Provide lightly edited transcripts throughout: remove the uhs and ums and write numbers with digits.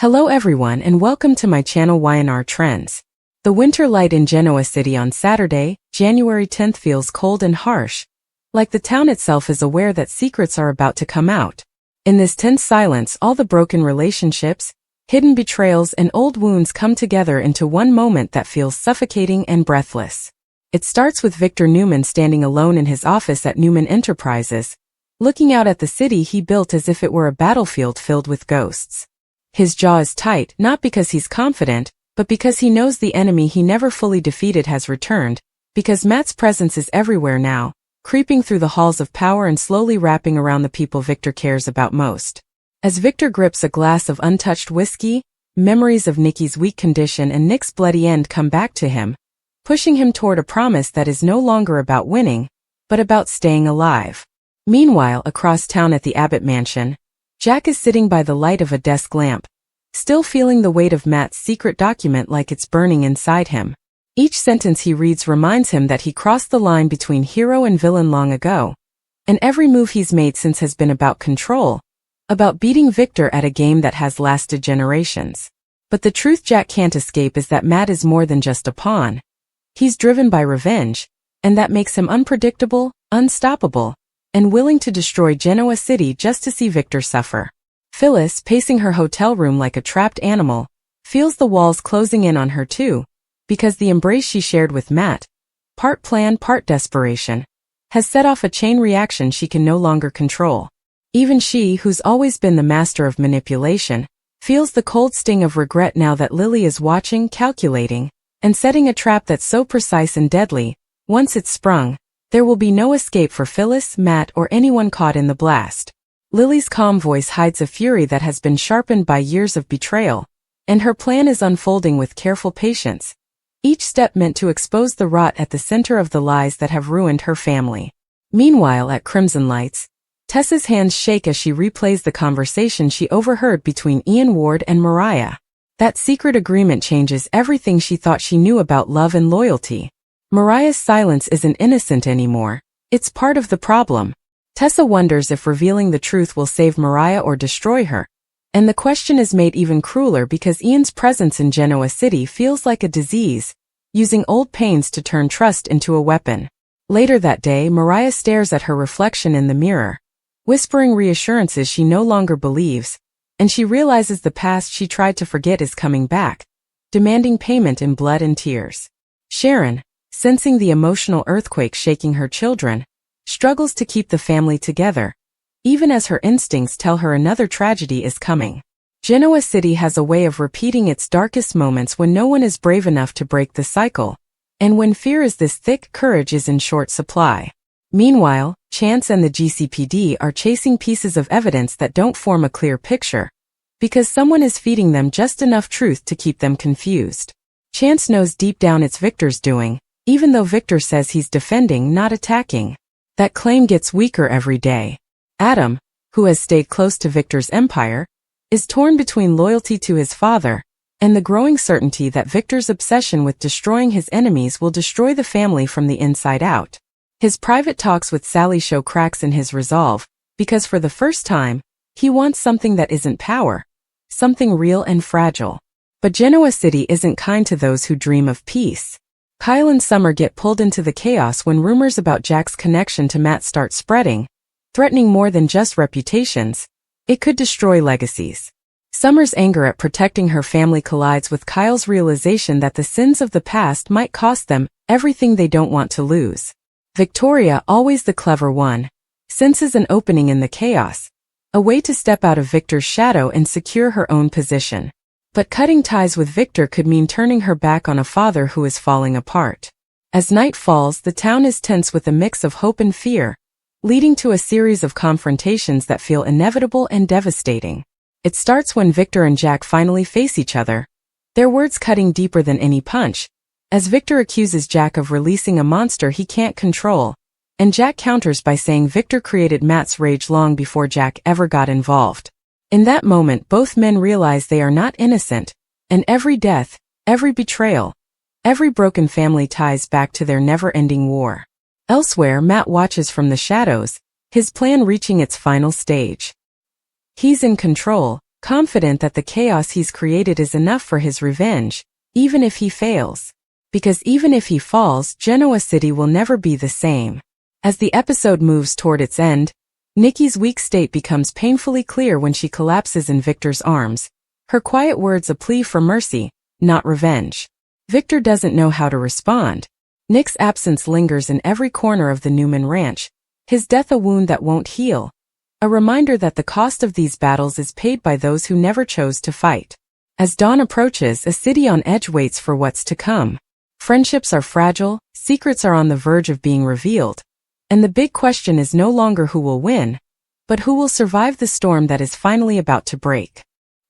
Hello everyone and welcome to my channel Y&R Trends. The winter light in Genoa City on Saturday, January 10th feels cold and harsh, like the town itself is aware that secrets are about to come out. In this tense silence, all the broken relationships, hidden betrayals and old wounds come together into one moment that feels suffocating and breathless. It starts with Victor Newman standing alone in his office at Newman Enterprises, looking out at the city he built as if it were a battlefield filled with ghosts. His jaw is tight, not because he's confident, but because he knows the enemy he never fully defeated has returned, because Matt's presence is everywhere now, creeping through the halls of power and slowly wrapping around the people Victor cares about most. As Victor grips a glass of untouched whiskey, memories of Nikki's weak condition and Nick's bloody end come back to him, pushing him toward a promise that is no longer about winning, but about staying alive. Meanwhile, across town at the Abbott mansion, Jack is sitting by the light of a desk lamp, still feeling the weight of Matt's secret document like it's burning inside him. Each sentence he reads reminds him that he crossed the line between hero and villain long ago, and every move he's made since has been about control, about beating Victor at a game that has lasted generations. But the truth Jack can't escape is that Matt is more than just a pawn. He's driven by revenge, and that makes him unpredictable, unstoppable, and willing to destroy Genoa City just to see Victor suffer. Phyllis, pacing her hotel room like a trapped animal, feels the walls closing in on her too, because the embrace she shared with Matt, part plan, part desperation, has set off a chain reaction she can no longer control. Even she, who's always been the master of manipulation, feels the cold sting of regret now that Lily is watching, calculating, and setting a trap that's so precise and deadly. Once it's sprung, there will be no escape for Phyllis, Matt, or anyone caught in the blast. Lily's calm voice hides a fury that has been sharpened by years of betrayal, and her plan is unfolding with careful patience, each step meant to expose the rot at the center of the lies that have ruined her family. Meanwhile, at Crimson Lights, Tessa's hands shake as she replays the conversation she overheard between Ian Ward and Mariah. That secret agreement changes everything she thought she knew about love and loyalty. Mariah's silence isn't innocent anymore, it's part of the problem. Tessa wonders if revealing the truth will save Mariah or destroy her, and the question is made even crueler because Ian's presence in Genoa City feels like a disease, using old pains to turn trust into a weapon. Later that day, Mariah stares at her reflection in the mirror, whispering reassurances she no longer believes, and she realizes the past she tried to forget is coming back, demanding payment in blood and tears. Sharon, sensing the emotional earthquake shaking her children, struggles to keep the family together, even as her instincts tell her another tragedy is coming. Genoa City has a way of repeating its darkest moments when no one is brave enough to break the cycle, and when fear is this thick, courage is in short supply. Meanwhile, Chance and the GCPD are chasing pieces of evidence that don't form a clear picture, because someone is feeding them just enough truth to keep them confused. Chance knows deep down it's Victor's doing, even though Victor says he's defending, not attacking. That claim gets weaker every day. Adam, who has stayed close to Victor's empire, is torn between loyalty to his father and the growing certainty that Victor's obsession with destroying his enemies will destroy the family from the inside out. His private talks with Sally show cracks in his resolve, because for the first time, he wants something that isn't power, something real and fragile. But Genoa City isn't kind to those who dream of peace. Kyle and Summer get pulled into the chaos when rumors about Jack's connection to Matt start spreading, threatening more than just reputations. It could destroy legacies. Summer's anger at protecting her family collides with Kyle's realization that the sins of the past might cost them everything they don't want to lose. Victoria, always the clever one, senses an opening in the chaos, a way to step out of Victor's shadow and secure her own position. But cutting ties with Victor could mean turning her back on a father who is falling apart. As night falls, the town is tense with a mix of hope and fear, leading to a series of confrontations that feel inevitable and devastating. It starts when Victor and Jack finally face each other, their words cutting deeper than any punch, as Victor accuses Jack of releasing a monster he can't control, and Jack counters by saying Victor created Matt's rage long before Jack ever got involved. In that moment, both men realize they are not innocent, and every death, every betrayal, every broken family ties back to their never-ending war. Elsewhere, Matt watches from the shadows, his plan reaching its final stage. He's in control, confident that the chaos he's created is enough for his revenge, even if he fails. Because even if he falls, Genoa City will never be the same. As the episode moves toward its end, Nikki's weak state becomes painfully clear when she collapses in Victor's arms, her quiet words a plea for mercy, not revenge. Victor doesn't know how to respond. Nick's absence lingers in every corner of the Newman ranch, his death a wound that won't heal, a reminder that the cost of these battles is paid by those who never chose to fight. As dawn approaches, a city on edge waits for what's to come. Friendships are fragile, secrets are on the verge of being revealed, and the big question is no longer who will win, but who will survive the storm that is finally about to break.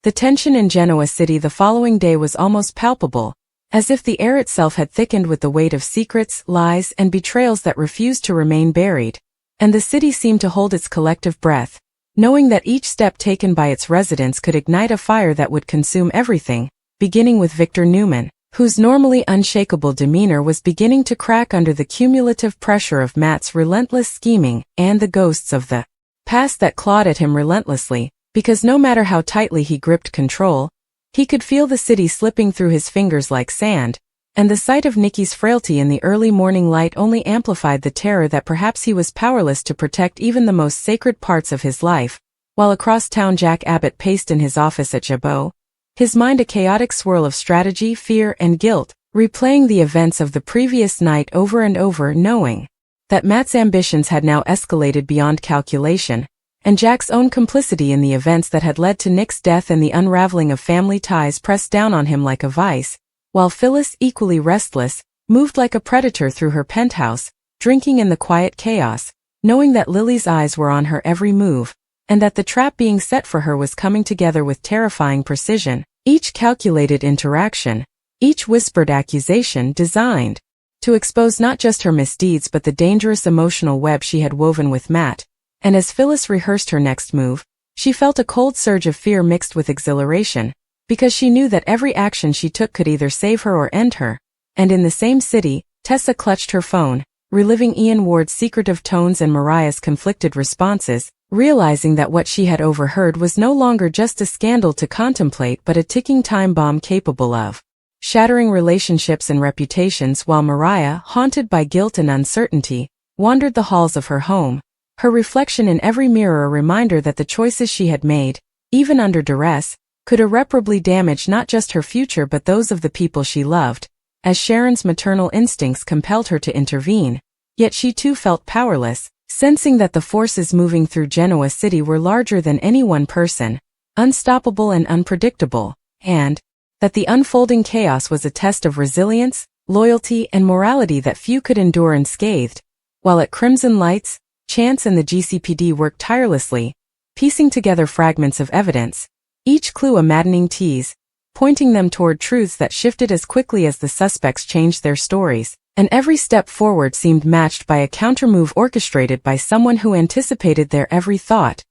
The tension in Genoa City the following day was almost palpable, as if the air itself had thickened with the weight of secrets, lies, and betrayals that refused to remain buried, and the city seemed to hold its collective breath, knowing that each step taken by its residents could ignite a fire that would consume everything, beginning with Victor Newman, whose normally unshakable demeanor was beginning to crack under the cumulative pressure of Matt's relentless scheming and the ghosts of the past that clawed at him relentlessly, because no matter how tightly he gripped control, he could feel the city slipping through his fingers like sand, and the sight of Nikki's frailty in the early morning light only amplified the terror that perhaps he was powerless to protect even the most sacred parts of his life. While across town Jack Abbott paced in his office at Jabot, his mind a chaotic swirl of strategy, fear, and guilt, replaying the events of the previous night over and over, knowing that Matt's ambitions had now escalated beyond calculation, and Jack's own complicity in the events that had led to Nick's death and the unraveling of family ties pressed down on him like a vice, while Phyllis, equally restless, moved like a predator through her penthouse, drinking in the quiet chaos, knowing that Lily's eyes were on her every move, and that the trap being set for her was coming together with terrifying precision, each calculated interaction, each whispered accusation designed to expose not just her misdeeds but the dangerous emotional web she had woven with Matt. And as Phyllis rehearsed her next move, she felt a cold surge of fear mixed with exhilaration, because she knew that every action she took could either save her or end her. And in the same city, Tessa clutched her phone, reliving Ian Ward's secretive tones and Mariah's conflicted responses, realizing that what she had overheard was no longer just a scandal to contemplate but a ticking time bomb capable of shattering relationships and reputations. While Mariah, haunted by guilt and uncertainty, wandered the halls of her home, her reflection in every mirror a reminder that the choices she had made, even under duress, could irreparably damage not just her future but those of the people she loved. As Sharon's maternal instincts compelled her to intervene, yet she too felt powerless, sensing that the forces moving through Genoa City were larger than any one person, unstoppable and unpredictable, and that the unfolding chaos was a test of resilience, loyalty, and morality that few could endure unscathed. While at Crimson Lights, Chance and the GCPD worked tirelessly, piecing together fragments of evidence, each clue a maddening tease, pointing them toward truths that shifted as quickly as the suspects changed their stories, and every step forward seemed matched by a countermove orchestrated by someone who anticipated their every thought,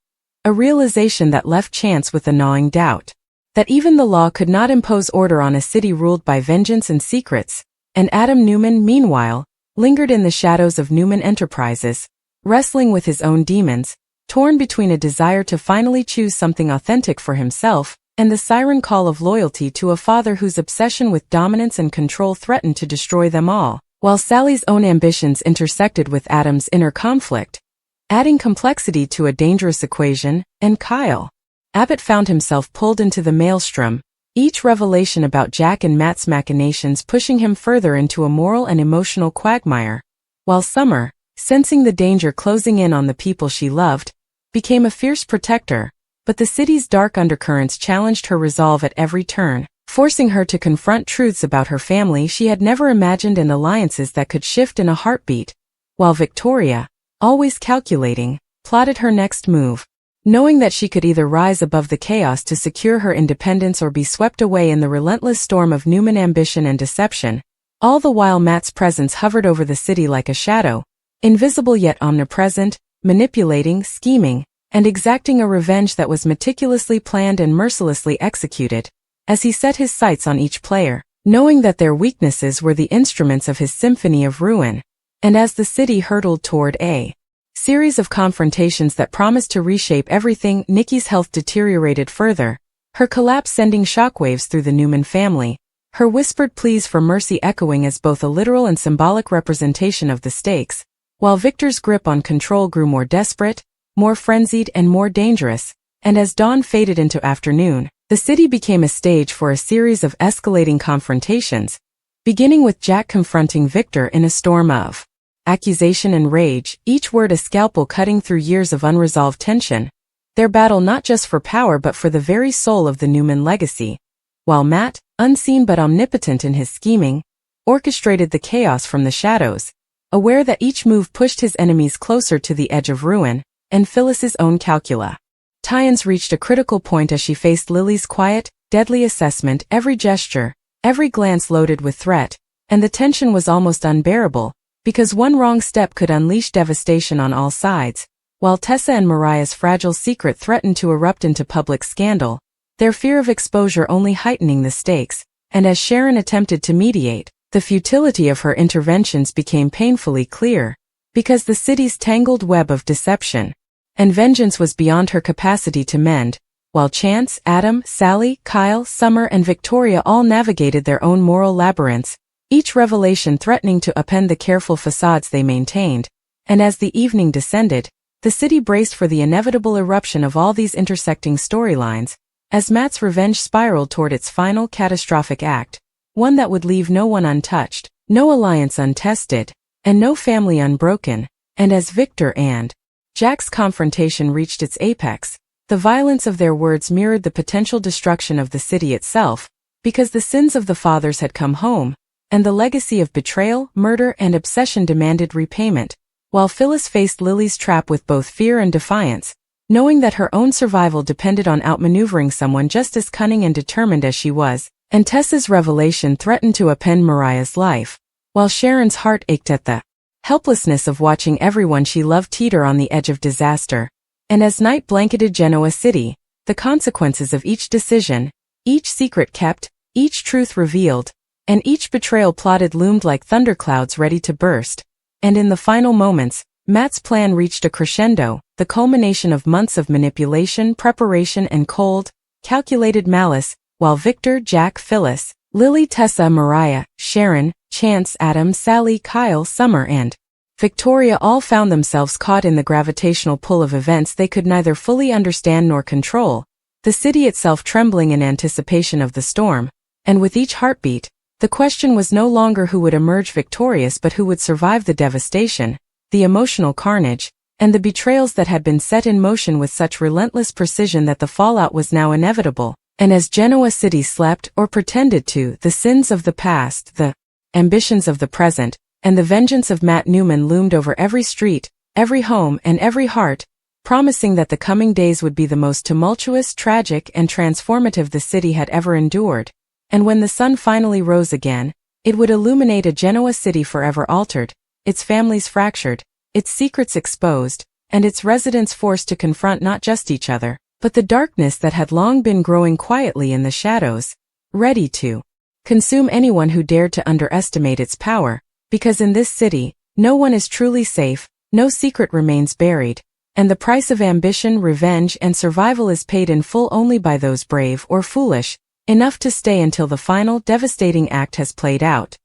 a realization that left Chance with a gnawing doubt that even the law could not impose order on a city ruled by vengeance and secrets. And Adam Newman, meanwhile, lingered in the shadows of Newman Enterprises, wrestling with his own demons, torn between a desire to finally choose something authentic for himself and the siren call of loyalty to a father whose obsession with dominance and control threatened to destroy them all. While Sally's own ambitions intersected with Adam's inner conflict, adding complexity to a dangerous equation, and Kyle Abbott found himself pulled into the maelstrom, each revelation about Jack and Matt's machinations pushing him further into a moral and emotional quagmire, while Summer, sensing the danger closing in on the people she loved, became a fierce protector, but the city's dark undercurrents challenged her resolve at every turn, forcing her to confront truths about her family she had never imagined and alliances that could shift in a heartbeat, while Victoria, always calculating, plotted her next move, knowing that she could either rise above the chaos to secure her independence or be swept away in the relentless storm of Newman ambition and deception. All the while Matt's presence hovered over the city like a shadow, invisible yet omnipresent, manipulating, scheming, and exacting a revenge that was meticulously planned and mercilessly executed, as he set his sights on each player, knowing that their weaknesses were the instruments of his symphony of ruin. And as the city hurtled toward a series of confrontations that promised to reshape everything, Nikki's health deteriorated further, her collapse sending shockwaves through the Newman family, her whispered pleas for mercy echoing as both a literal and symbolic representation of the stakes, while Victor's grip on control grew more desperate, more frenzied and more dangerous, and as dawn faded into afternoon, the city became a stage for a series of escalating confrontations, beginning with Jack confronting Victor in a storm of accusation and rage, each word a scalpel cutting through years of unresolved tension, their battle not just for power but for the very soul of the Newman legacy, while Matt, unseen but omnipotent in his scheming, orchestrated the chaos from the shadows, aware that each move pushed his enemies closer to the edge of ruin, and Phyllis's own calcula. Tynes reached a critical point as she faced Lily's quiet, deadly assessment, every gesture, every glance loaded with threat, and the tension was almost unbearable, because one wrong step could unleash devastation on all sides, while Tessa and Mariah's fragile secret threatened to erupt into public scandal, their fear of exposure only heightening the stakes, and as Sharon attempted to mediate, the futility of her interventions became painfully clear, because the city's tangled web of deception and vengeance was beyond her capacity to mend, while Chance, Adam, Sally, Kyle, Summer and Victoria all navigated their own moral labyrinths, each revelation threatening to upend the careful facades they maintained, and as the evening descended, the city braced for the inevitable eruption of all these intersecting storylines, as Matt's revenge spiraled toward its final catastrophic act, one that would leave no one untouched, no alliance untested, and no family unbroken, and as Victor and Jack's confrontation reached its apex, the violence of their words mirrored the potential destruction of the city itself, because the sins of the fathers had come home, and the legacy of betrayal, murder and obsession demanded repayment, while Phyllis faced Lily's trap with both fear and defiance, knowing that her own survival depended on outmaneuvering someone just as cunning and determined as she was, and Tessa's revelation threatened to upend Mariah's life, while Sharon's heart ached at the helplessness of watching everyone she loved teeter on the edge of disaster. And as night blanketed Genoa City, the consequences of each decision, each secret kept, each truth revealed, and each betrayal plotted loomed like thunderclouds ready to burst. And in the final moments, Matt's plan reached a crescendo, the culmination of months of manipulation, preparation and cold, calculated malice, while Victor, Jack, Phyllis, Lily, Tessa, Mariah, Sharon, Chance, Adam, Sally, Kyle, Summer and Victoria all found themselves caught in the gravitational pull of events they could neither fully understand nor control, the city itself trembling in anticipation of the storm, and with each heartbeat, the question was no longer who would emerge victorious but who would survive the devastation, the emotional carnage, and the betrayals that had been set in motion with such relentless precision that the fallout was now inevitable. And as Genoa City slept, or pretended to, the sins of the past, the ambitions of the present, and the vengeance of Matt Newman loomed over every street, every home and every heart, promising that the coming days would be the most tumultuous, tragic and transformative the city had ever endured. And when the sun finally rose again, it would illuminate a Genoa City forever altered, its families fractured, its secrets exposed, and its residents forced to confront not just each other, but the darkness that had long been growing quietly in the shadows, ready to consume anyone who dared to underestimate its power, because in this city, no one is truly safe, no secret remains buried, and the price of ambition, revenge, and survival is paid in full only by those brave or foolish enough to stay until the final devastating act has played out.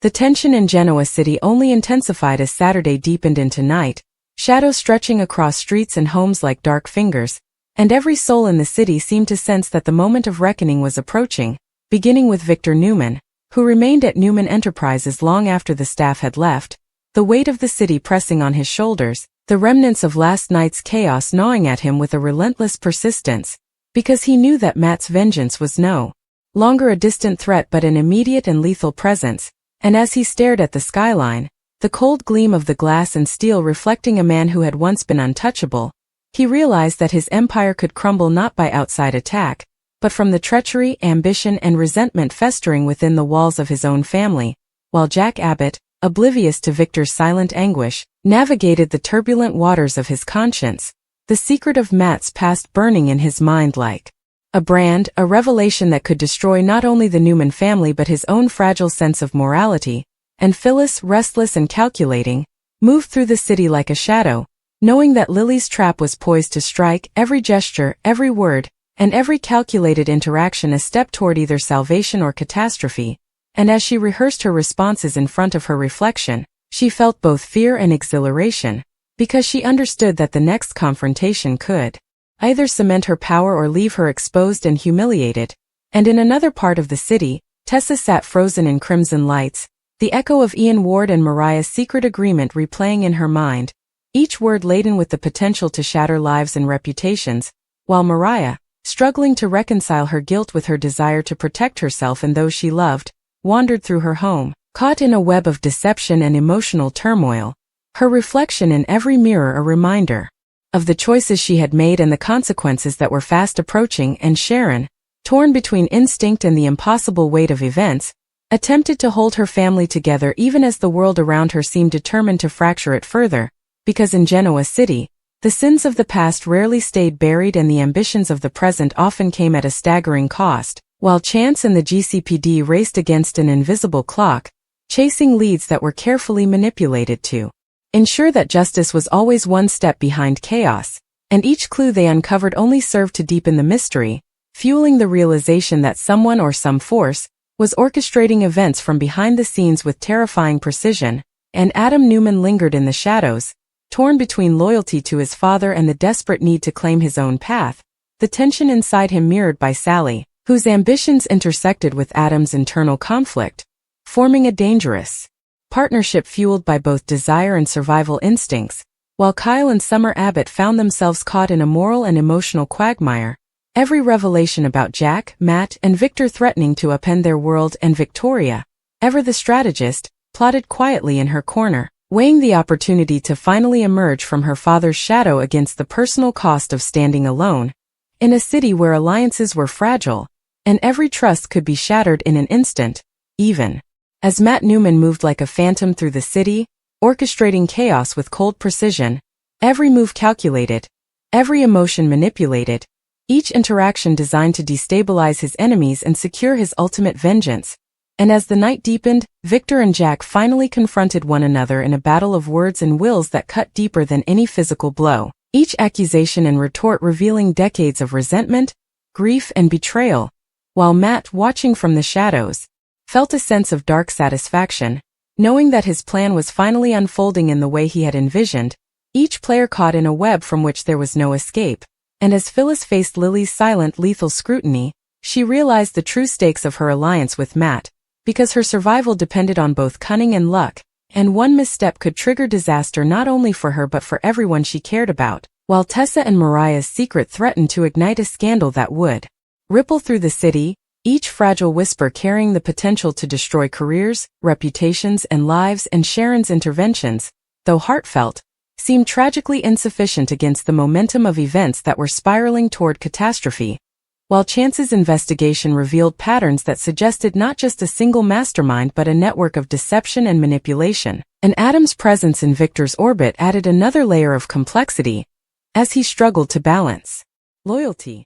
The tension in Genoa City only intensified as Saturday deepened into night, shadows stretching across streets and homes like dark fingers, and every soul in the city seemed to sense that the moment of reckoning was approaching, beginning with Victor Newman, who remained at Newman Enterprises long after the staff had left, the weight of the city pressing on his shoulders, the remnants of last night's chaos gnawing at him with a relentless persistence, because he knew that Matt's vengeance was no longer a distant threat but an immediate and lethal presence, and as he stared at the skyline, the cold gleam of the glass and steel reflecting a man who had once been untouchable, he realized that his empire could crumble not by outside attack, but from the treachery, ambition and resentment festering within the walls of his own family, while Jack Abbott, oblivious to Victor's silent anguish, navigated the turbulent waters of his conscience, the secret of Matt's past burning in his mind like a brand, a revelation that could destroy not only the Newman family but his own fragile sense of morality. And Phyllis, restless and calculating, moved through the city like a shadow, knowing that Lily's trap was poised to strike, every gesture, every word, and every calculated interaction a step toward either salvation or catastrophe, and as she rehearsed her responses in front of her reflection, she felt both fear and exhilaration, because she understood that the next confrontation could either cement her power or leave her exposed and humiliated. And in another part of the city, Tessa sat frozen in crimson lights, the echo of Ian Ward and Mariah's secret agreement replaying in her mind, each word laden with the potential to shatter lives and reputations, while Mariah, struggling to reconcile her guilt with her desire to protect herself and those she loved, wandered through her home, caught in a web of deception and emotional turmoil, her reflection in every mirror a reminder of the choices she had made and the consequences that were fast approaching. And Sharon, torn between instinct and the impossible weight of events, attempted to hold her family together even as the world around her seemed determined to fracture it further, because in Genoa City, the sins of the past rarely stayed buried and the ambitions of the present often came at a staggering cost, while chance and the GCPD raced against an invisible clock, chasing leads that were carefully manipulated to ensure that justice was always one step behind chaos, and each clue they uncovered only served to deepen the mystery, fueling the realization that someone or some force was orchestrating events from behind the scenes with terrifying precision. And Adam Newman lingered in the shadows, torn between loyalty to his father and the desperate need to claim his own path, the tension inside him mirrored by Sally, whose ambitions intersected with Adam's internal conflict, forming a dangerous partnership fueled by both desire and survival instincts, while Kyle and Summer Abbott found themselves caught in a moral and emotional quagmire, every revelation about Jack, Matt, and Victor threatening to upend their world, and Victoria, ever the strategist, plotted quietly in her corner, weighing the opportunity to finally emerge from her father's shadow against the personal cost of standing alone, in a city where alliances were fragile, and every trust could be shattered in an instant, even as Matt Newman moved like a phantom through the city, orchestrating chaos with cold precision, every move calculated, every emotion manipulated, each interaction designed to destabilize his enemies and secure his ultimate vengeance. And as the night deepened, Victor and Jack finally confronted one another in a battle of words and wills that cut deeper than any physical blow, each accusation and retort revealing decades of resentment, grief, and betrayal, while Matt, watching from the shadows, felt a sense of dark satisfaction, knowing that his plan was finally unfolding in the way he had envisioned, each player caught in a web from which there was no escape. And as Phyllis faced Lily's silent, lethal scrutiny, she realized the true stakes of her alliance with Matt, because her survival depended on both cunning and luck, and one misstep could trigger disaster not only for her but for everyone she cared about, while Tessa and Mariah's secret threatened to ignite a scandal that would ripple through the city, each fragile whisper carrying the potential to destroy careers, reputations, and lives. And Sharon's interventions, though heartfelt, seemed tragically insufficient against the momentum of events that were spiraling toward catastrophe, while Chance's investigation revealed patterns that suggested not just a single mastermind but a network of deception and manipulation. And Adam's presence in Victor's orbit added another layer of complexity, as he struggled to balance loyalty,